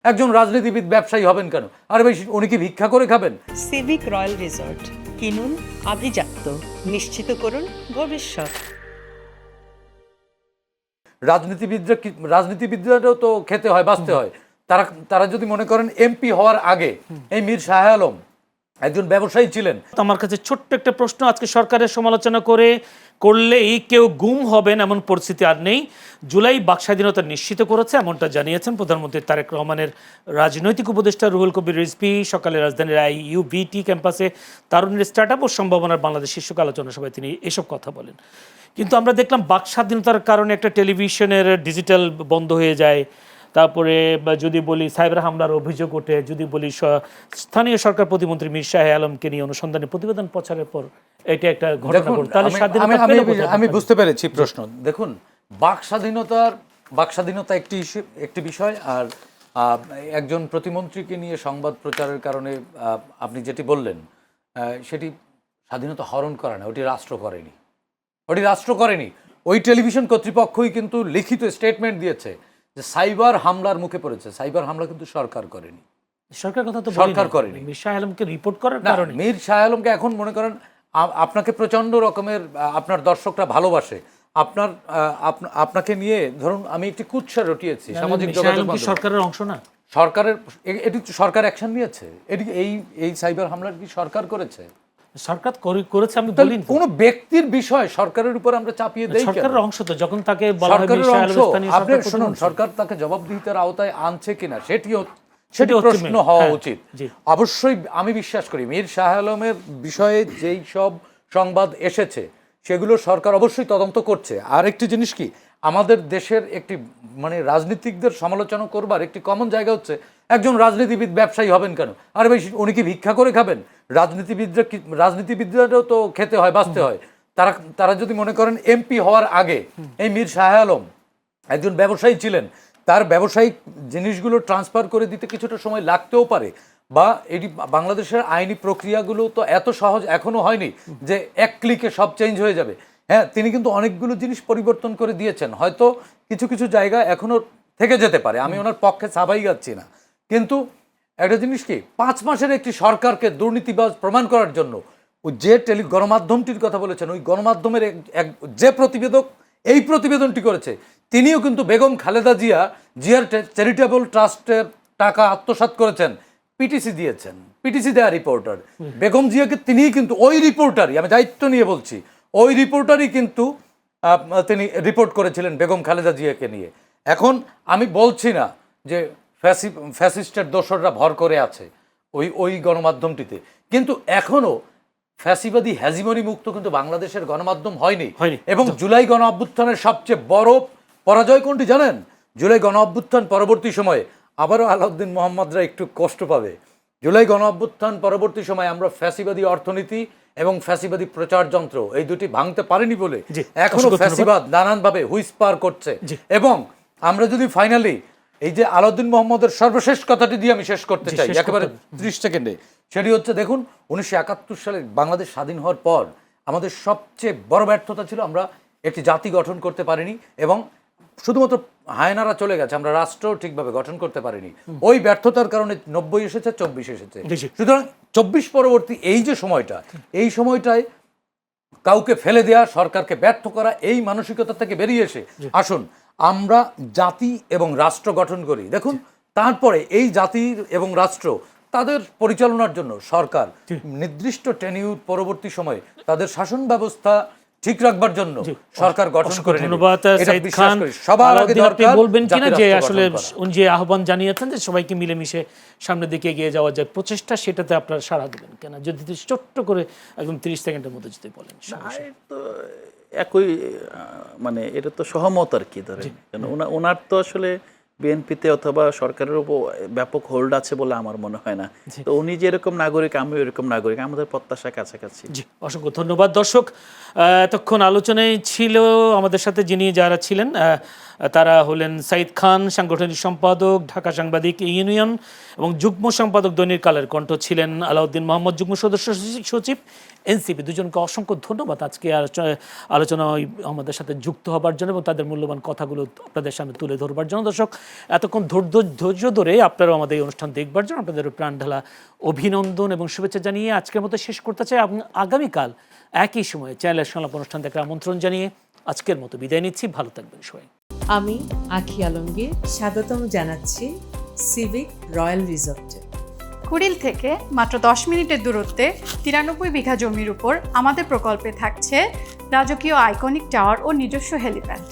একজন রাজনীতিবিদ ব্যবসায়ী হবেন কেন? আরে ভাই, উনি কি ভিক্ষা করে খাবেন? সিভিক রয়্যাল রিসর্ট কিনুন আভিজাত্য, নিশ্চিত করুন ভবিষ্যৎ। রাজনীতিবিদরাও তো খেতে হয়, বাঁচতে হয়। তারা তারা যদি মনে করেন এমপি হওয়ার আগে এই মীর শাহ আলম একজন ব্যবসায়ী ছিলেন। আমার কাছে ছোট্ট একটা প্রশ্ন, আজকে সরকারের সমালোচনা করলেই কেউ গুম হবেন এমন পরিস্থিতি আর নেই। জুলাই বাক স্বাধীনতা নিশ্চিত করেছে এমনটা জানিয়েছেন প্রধানমন্ত্রী তারেক রহমানের রাজনৈতিক উপদেষ্টা রুহুল কবির রিজভী সকালে রাজধানীর IUBT ক্যাম্পাসে তারুণের স্টার্টআপ ও সম্ভাবনার বাংলাদেশ শীর্ষক আলোচনা সভায় তিনি এসব কথা বলেন। কিন্তু আমরা দেখলাম বাক স্বাধীনতার কারণে একটা টেলিভিশনের ডিজিটাল বন্ধ হয়ে যায়। তারপরে যদি বলি সাইবার হামলার অভিযোগ ওঠে, যদি বলি স্থানীয় সরকার প্রতিমন্ত্রী মীর শাহ আলমকে নিয়ে অনুসন্ধানী প্রতিবেদন প্রচারের পর এটা একটা ঘটনা ঘটে। তাহলে আমি বুঝতে পেরেছি প্রশ্ন। দেখুন, বাক স্বাধীনতা একটি বিষয়, আর একজন প্রতিমন্ত্রীকে নিয়ে সংবাদ প্রচারের কারণে আপনি যেটি বললেন সেটি স্বাধীনতা হরণ করা না, ওটি রাষ্ট্র করেনি। ওই টেলিভিশন কর্তৃপক্ষই কিন্তু লিখিত স্টেটমেন্ট দিয়েছে যে সাইবার হামলার মুখে পড়েছে। সাইবার হামলা কিন্তু সরকার করেনি, সরকার করেনি। মীর শাহ আলমকে রিপোর্ট করার কারণে মীর শাহ আলমকে এখন মনে করেন আপনাকে প্রচন্ড রকমের আপনার দর্শকরা ভালোবাসে, আপনাকে নিয়ে ধরুন আমি একটি কুৎসা রটিয়েছি সামাজিক যোগাযোগ মাধ্যমে। সরকারের অংশ না, এটি সরকার অ্যাকশন নিয়েছে। এটি এই সাইবার হামলার কি সরকার করেছে? সরকার করেছে, আমি বলি কোন ব্যক্তির বিষয় সরকারের উপর আমরা চাপিয়ে দেই। সরকারের অংশ তো যখন তাকে বলা হয় সরকারের অংশ, আপনি শুনুন, সরকার তাকে জবাবদিহিতার আওতায় আনছে কিনা সেটি প্রশ্ন হওয়া উচিত। অবশ্যই আমি বিশ্বাস করি মীর শাহ আলমের বিষয়ে যেই সব সংবাদ এসেছে সেগুলো সরকার অবশ্যই তদন্ত করছে। আর একটি জিনিস কি, আমাদের দেশের একটি মানে রাজনীতিকদের সমালোচনা করবার একটি কমন জায়গা হচ্ছে একজন রাজনীতিবিদ ব্যবসায়ী হবেন কেন? আরে ভাই, উনি কি ভিক্ষা করে খাবেন? রাজনীতিবিদরাও তো খেতে হয়, বাঁচতে হয়। তারা যদি মনে করেন এমপি হওয়ার আগে এই মীর শাহ আলম একজন ব্যবসায়ী ছিলেন, তার ব্যবসায়িক জিনিসগুলো ট্রান্সফার করে দিতে কিছুটা সময় লাগতেও পারে, বা এটি বাংলাদেশের আইনি প্রক্রিয়াগুলো তো এত সহজ এখনো হয়নি যে এক ক্লিকে সব চেঞ্জ হয়ে যাবে। হ্যাঁ, তিনি কিন্তু অনেকগুলো জিনিস পরিবর্তন করে দিয়েছেন, হয়তো কিছু কিছু জায়গা এখনো থেকে যেতে পারে, আমি ওনার পক্ষে সাবাই যাচ্ছি না। কিন্তু একটা জিনিস কি, 5 মাসের একটি সরকারকে দুর্নীতিবাজ প্রমাণ করার জন্য ওই যে গণমাধ্যমটির কথা বলেছেন, ওই গণমাধ্যমের যে প্রতিবেদক এই প্রতিবেদনটি করেছে, তিনিও কিন্তু বেগম খালেদা জিয়ার চ্যারিটেবল ট্রাস্টের টাকা আত্মসাৎ করেছেন, পিটিসি দিয়েছেন, পিটিসি দেয়া রিপোর্টার বেগম জিয়াকে, তিনিই কিন্তু ওই রিপোর্টারই, আমি দায়িত্ব নিয়ে বলছি, ওই রিপোর্টারই কিন্তু তিনি রিপোর্ট করেছিলেন বেগম খালেদা জিয়াকে নিয়ে। এখন আমি বলছি না যে ফ্যাসিস্টের দোসররা ভর করে আছে ওই গণমাধ্যমটিতে, কিন্তু এখনো ফ্যাসিবাদী হ্যাজিমনি মুক্ত কিন্তু বাংলাদেশের গণমাধ্যম হয়নি। এবং জুলাই গণ অভ্যুত্থানের সবচেয়ে বড় পরাজয় কোনটি জানেন? জুলাই গণ অভ্যুত্থান পরবর্তী সময়ে আবারও আলাউদ্দিন মোহাম্মদরা একটু কষ্ট পাবে। জুলাই গণ অভ্যুত্থান পরবর্তী সময়ে আমরা ফ্যাসিবাদী অর্থনীতি এবং ফ্যাসিবাদী প্রচার যন্ত্র এই দুটি ভাঙতে পারিনি বলে এখনো ফ্যাসিবাদ নানানভাবে হুইসপার করছে। এবং আমরা যদি ফাইনালি এই যে আলাউদ্দিন মোহাম্মদের সর্বশেষ কথাটি দিয়ে আমি শেষ করতে চাই একেবারে 30 সেকেন্ডে, সেটি হচ্ছে দেখুন, 1971 সালে বাংলাদেশ স্বাধীন হওয়ার পর আমাদের সবচেয়ে বড় ব্যর্থতা ছিল আমরা একটি জাতি গঠন করতে পারিনি, এবং শুধুমাত্র হায়নারা চলে গেছে, আমরা রাষ্ট্র ঠিকভাবে গঠন করতে পারিনি। ওই ব্যর্থতার কারণে 90 এসেছে, 24 এসেছে। সুতরাং 24 পরবর্তী এই যে সময়টা, এই সময়টায় কাউকে ফেলে দেয়া, সরকারকে ব্যর্থ করা, এই মানসিকতা থেকে বেরিয়ে এসে আসুন আমরা জাতি এবং রাষ্ট্র গঠন করি। দেখুন, তারপরে এই জাতি এবং রাষ্ট্র তাদের পরিচালনার জন্য সরকার নির্দিষ্ট টেনিউর পরবর্তী সময়ে তাদের শাসন ব্যবস্থা ঠিক রাখবার জন্য সরকার গঠন করে। ধন্যবাদ সাইদ খান। সবার আগে দরকার বলবেন কিনা যে আসলে উনি যে আহ্বান জানিয়েছেন যে সবাইকে মিলেমিশে সামনের দিকে এগিয়ে যাওয়া যায় প্রচেষ্টা, সেটাতে আপনারা সাড়া দেবেন কেন? যদি ছোট্ট করে একদম 30 সেকেন্ডের মধ্যে যদি বলেন। তো একই মানে এটা তো সহমত আর কি, ধরেন ওনার তো আসলে বিএনপিতে অথবা সরকারের উপর ব্যাপক হোল্ড আছে বলে আমার মনে হয় না। তো উনি যেরকম নাগরিক, আমিও এরকম নাগরিক, আমাদের প্রত্যাশা কাছাকাছি। জি, অসংখ্য ধন্যবাদ। দর্শক, এতক্ষণ আলোচনায় ছিল আমাদের সাথে যারা ছিলেন তারা হলেন সাইদ খান, সাংগঠনিক সম্পাদক ঢাকা সাংবাদিক ইউনিয়ন, এবং যুগ্ম সম্পাদক দৈনিক কালের কণ্ঠ ছিলেন আলাউদ্দিন মোহাম্মদ, যুগ্ম সদস্য সচিব এনসিপি। দুজনকে অসংখ্য ধন্যবাদ আজকে আলোচনায় আমাদের সাথে যুক্ত হবার জন্য এবং তাদের মূল্যবান কথাগুলো আপনাদের সামনে তুলে ধরবার জন্য। দর্শক, এতক্ষণ ধৈর্য ধরে আপনারাও আমাদের এই অনুষ্ঠান দেখবার জন্য আপনাদের প্রাণ ঢালা অভিনন্দন এবং শুভেচ্ছা জানিয়ে আজকের মতো শেষ করতে চাই। আগামীকাল একই সময়ে চ্যানেলের সংলাপ অনুষ্ঠান দেখার আমন্ত্রণ জানিয়ে আজকের মতো বিদায় নিচ্ছি। ভালো থাকবেন সবাই। আমি আখি আলমগীর স্বাগতম জানাচ্ছি সিভিক রয়্যাল রিসর্টে। কুড়িল থেকে মাত্র 10 মিনিটের দূরত্বে 93 বিঘা জমির উপর আমাদের প্রকল্পে থাকছে রাজকীয় আইকনিক টাওয়ার ও নিজস্ব হেলিপ্যাড।